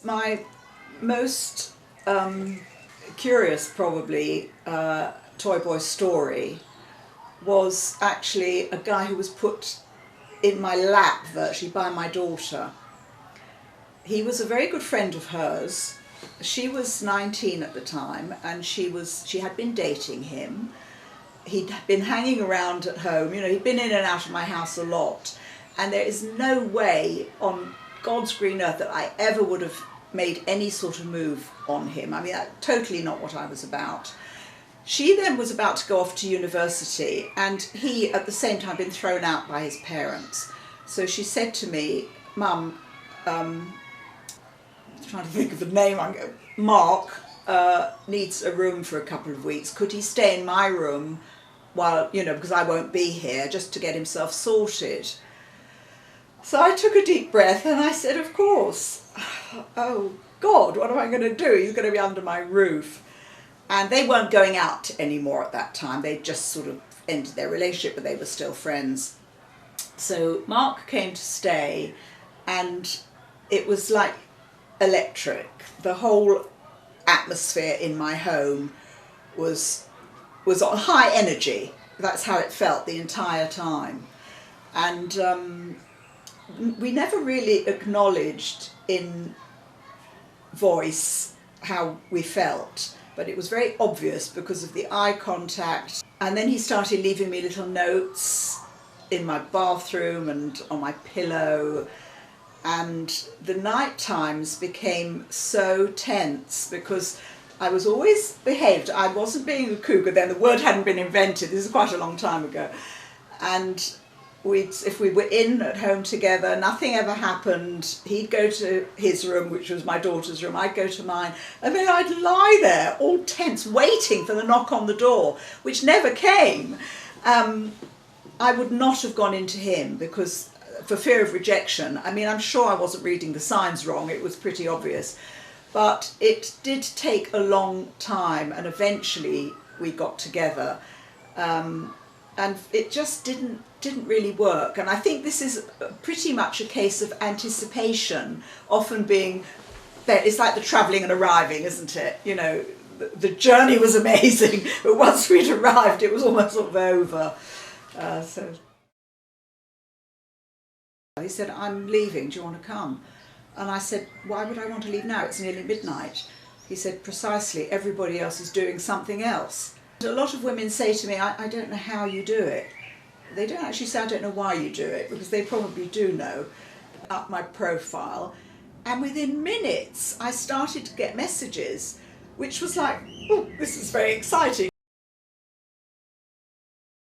My most curious, probably, Toyboy story was actually a guy who was put in my lap virtually by my daughter. He was a very good friend of hers. She was 19 at the time, and she had been dating him. He'd been hanging around at home, you know, he'd been in and out of my house a lot, and there is no way on God's green earth that I ever would have made any sort of move on him. I mean, that's totally not what I was about. She then was about to go off to university, and he at the same time been thrown out by his parents. So she said to me, "Mum, I'm trying to think of the name, Mark needs a room for a couple of weeks. Could he stay in my room while, you know, because I won't be here, just to get himself sorted?" So I took a deep breath and I said, "Of course." Oh God, what am I going to do? He's going to be under my roof. And they weren't going out anymore at that time. They just sort of ended their relationship, but they were still friends. So Mark came to stay, and it was like electric. The whole atmosphere in my home was on high energy. That's how it felt the entire time. And we never really acknowledged in voice how we felt, but it was very obvious because of the eye contact. And then he started leaving me little notes in my bathroom and on my pillow, and the night times became so tense because I was always behaved. I wasn't being a cougar then, the word hadn't been invented, this is quite a long time ago. And if we were in at home together, nothing ever happened. He'd go to his room, which was my daughter's room, I'd go to mine, and then I'd lie there all tense, waiting for the knock on the door, which never came. I would not have gone into him because for fear of rejection. I mean, I'm sure I wasn't reading the signs wrong, it was pretty obvious. But it did take a long time, and eventually we got together. And it just didn't really work. And I think this is pretty much a case of anticipation, often being, it's like the travelling and arriving, isn't it? You know, the journey was amazing, but once we'd arrived, it was almost sort of over. So he said, "I'm leaving, do you want to come?" And I said, "Why would I want to leave now? It's nearly midnight." He said, "Precisely, everybody else is doing something else." A lot of women say to me, I don't know how you do it. They don't actually say, "I don't know why you do it," because they probably do know. Up my profile, and within minutes I started to get messages, which was like, "Oh, this is very exciting."